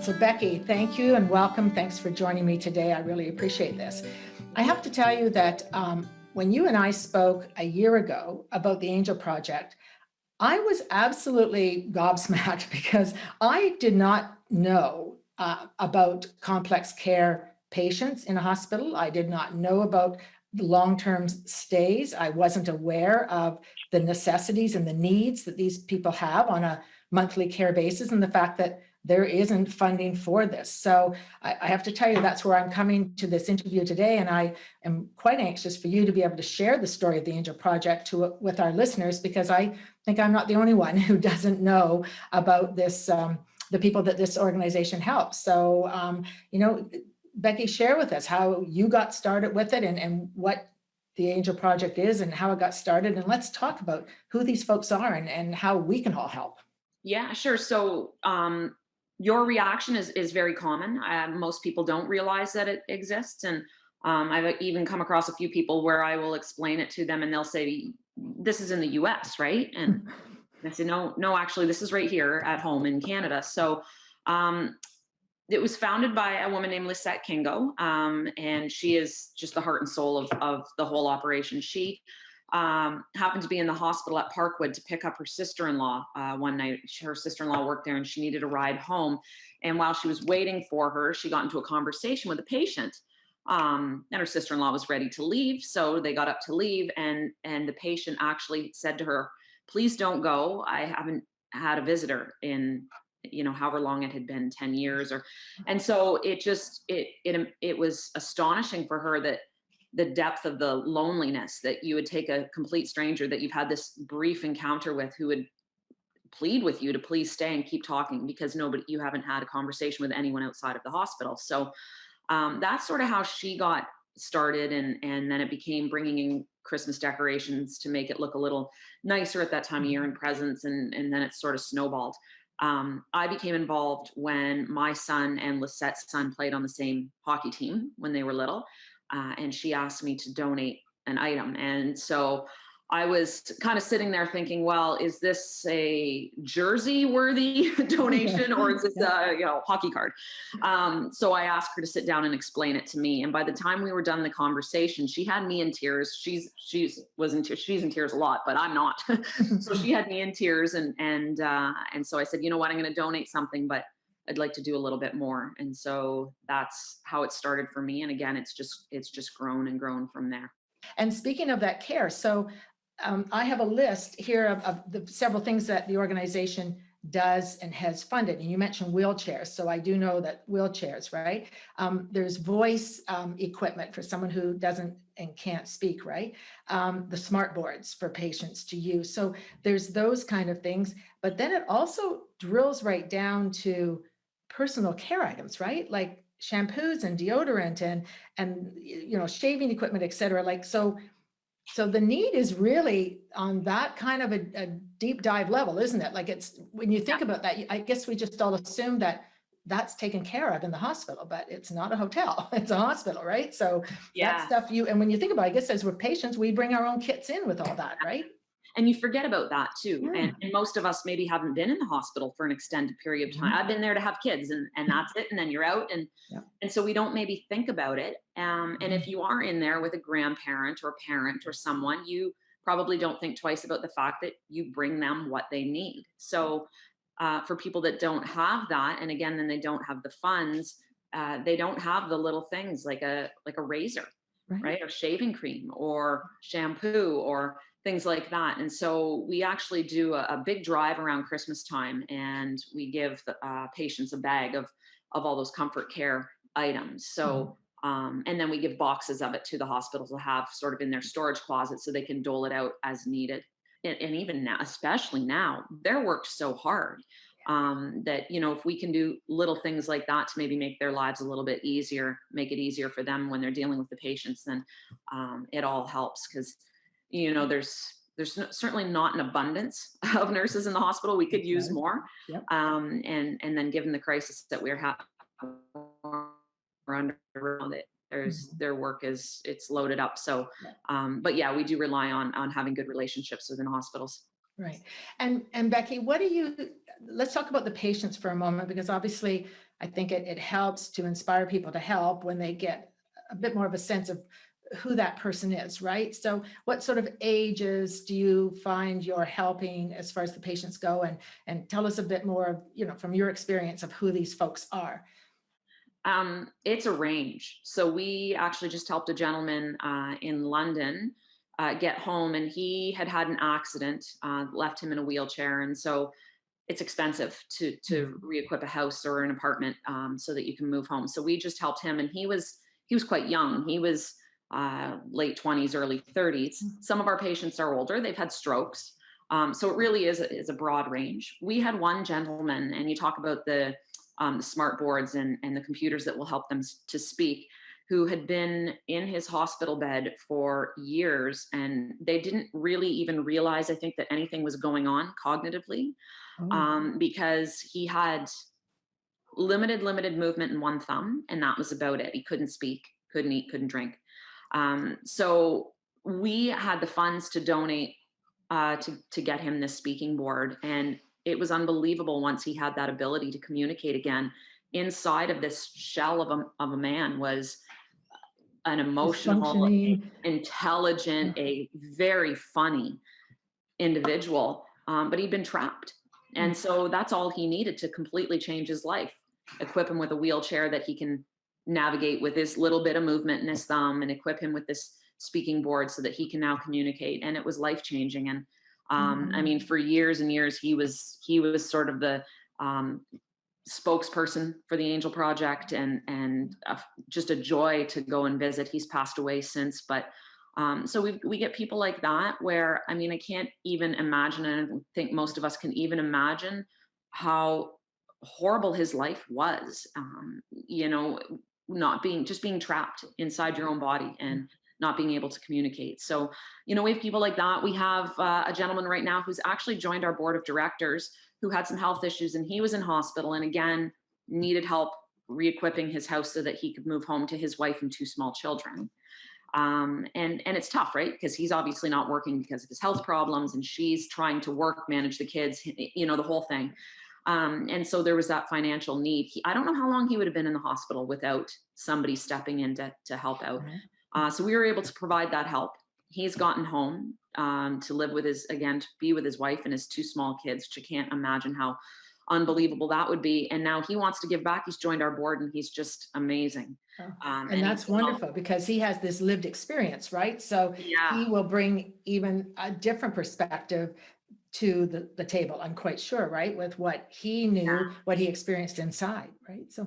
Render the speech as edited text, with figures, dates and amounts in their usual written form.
So Becky, thank you and welcome. Thanks for joining me today. I really appreciate this. I have to tell you that when you and I spoke a year ago about the Angel Project, I was absolutely gobsmacked because I did not know about complex care patients in a hospital. I did not know about long-term stays. I wasn't aware of the necessities and the needs that these people have on a monthly care basis, and the fact that there isn't funding for this. So I have to tell you, that's where I'm coming to this interview today. And I am quite anxious for you to be able to share the story of the Angel Project with our listeners, because I think I'm not the only one who doesn't know about this, the people that this organization helps. So, Becky, share with us how you got started with it and what the Angel Project is and how it got started. And let's talk about who these folks are and how we can all help. Yeah, sure. So your reaction is very common. Most people don't realize that it exists. And I've even come across a few people where I will explain it to them and they'll say, this is in the US, right? And I say, no, actually, this is right here at home in Canada. So it was founded by a woman named Lisette Kingo, and she is just the heart and soul of the whole operation. She happened to be in the hospital at Parkwood to pick up her sister-in-law one night. Her sister-in-law worked there and she needed a ride home. And while she was waiting for her, she got into a conversation with a patient. And her sister-in-law was ready to leave. So they got up to leave, and the patient actually said to her, please don't go. I haven't had a visitor in, however long it had been, 10 years and so it was astonishing for her that the depth of the loneliness, that you would take a complete stranger that you've had this brief encounter with, who would plead with you to please stay and keep talking, because you haven't had a conversation with anyone outside of the hospital. So that's sort of how she got started. And then it became bringing in Christmas decorations to make it look a little nicer at that time of year and presents. And then it sort of snowballed. I became involved when my son and Lisette's son played on the same hockey team when they were little. And she asked me to donate an item. And so I was kind of sitting there thinking, well, is this a jersey worthy donation or is this a hockey card? So I asked her to sit down and explain it to me. And by the time we were done the conversation, she had me in tears. She's in tears a lot, but I'm not. So she had me in tears. And so I said, you know what, I'm going to donate something, but I'd like to do a little bit more. And so that's how it started for me. And again, it's just grown and grown from there. And speaking of that care, so I have a list here of the several things that the organization does and has funded. And you mentioned wheelchairs. So I do know that wheelchairs, right? There's voice equipment for someone who doesn't and can't speak, right? The smart boards for patients to use. So there's those kind of things. But then it also drills right down to personal care items, right? Like shampoos and deodorant and shaving equipment, et cetera. Like, so the need is really on that kind of a deep dive level, isn't it? Like, it's, when you think about that, I guess we just all assume that that's taken care of in the hospital, but it's not a hotel, it's a hospital, right? So that stuff and when you think about it, I guess as we're patients, we bring our own kits in with all that, right? And you forget about that too. And most of us maybe haven't been in the hospital for an extended period of time. I've been there to have kids and that's it. And then you're out. And so we don't maybe think about it. And if you are in there with a grandparent or parent or someone, you probably don't think twice about the fact that you bring them what they need. So for people that don't have that, and again, then they don't have the funds, they don't have the little things like a razor, right? Or shaving cream or shampoo or things like that. And so we actually do a big drive around Christmas time, and we give the patients a bag of all those comfort care items. So, and then we give boxes of it to the hospitals to have sort of in their storage closet so they can dole it out as needed. And even now, especially now, they're worked so hard that, if we can do little things like that to maybe make their lives a little bit easier, make it easier for them when they're dealing with the patients, then it all helps. Because there's certainly not an abundance of nurses in the hospital. We could use more. And then given the crisis that we're under, their work it's loaded up. So, but yeah, we do rely on having good relationships within hospitals. Right. And Becky, let's talk about the patients for a moment, because obviously I think it helps to inspire people to help when they get a bit more of a sense of who that person is, right? So what sort of ages do you find you're helping as far as the patients go? And tell us a bit more of, from your experience of who these folks are. It's a range. So we actually just helped a gentleman in London get home, and he had had an accident, left him in a wheelchair, and so it's expensive to re-equip a house or an apartment so that you can move home. So we just helped him, and he was quite young. He was late 20s, early 30s. Some of our patients are older; they've had strokes. So it really is a broad range. We had one gentleman, and you talk about the smart boards and the computers that will help them to speak, who had been in his hospital bed for years, and they didn't really even realize, I think, that anything was going on cognitively, because he had limited movement in one thumb, and that was about it. He couldn't speak, couldn't eat, couldn't drink. So we had the funds to donate to get him this speaking board, and it was unbelievable once he had that ability to communicate again. Inside of this shell of a man was an emotional, intelligent, a very funny individual, but he'd been trapped. And so that's all he needed to completely change his life. Equip him with a wheelchair that he can navigate with this little bit of movement in his thumb, and equip him with this speaking board so that he can now communicate. And it was life changing. And I mean, for years and years, he was sort of the spokesperson for the Angel Project, and just a joy to go and visit. He's passed away since, but so we get people like that, where, I mean, I can't even imagine, and I think most of us can even imagine how horrible his life was. Not being trapped inside your own body and not being able to communicate. So, we have people like that. We have a gentleman right now who's actually joined our board of directors, who had some health issues, and he was in hospital, and again, needed help re-equipping his house so that he could move home to his wife and two small children. And it's tough, right? Because he's obviously not working because of his health problems, and she's trying to work, manage the kids, the whole thing. And so there was that financial need. I don't know how long he would have been in the hospital without somebody stepping in to help out. So we were able to provide that help. He's gotten home to live with to be with his wife and his two small kids, which I can't imagine how unbelievable that would be. And now he wants to give back. He's joined our board, and he's just amazing. And that's wonderful, because he has this lived experience, right? So he will bring even a different perspective to the table, I'm quite sure, right? With what he knew, what he experienced inside, right? So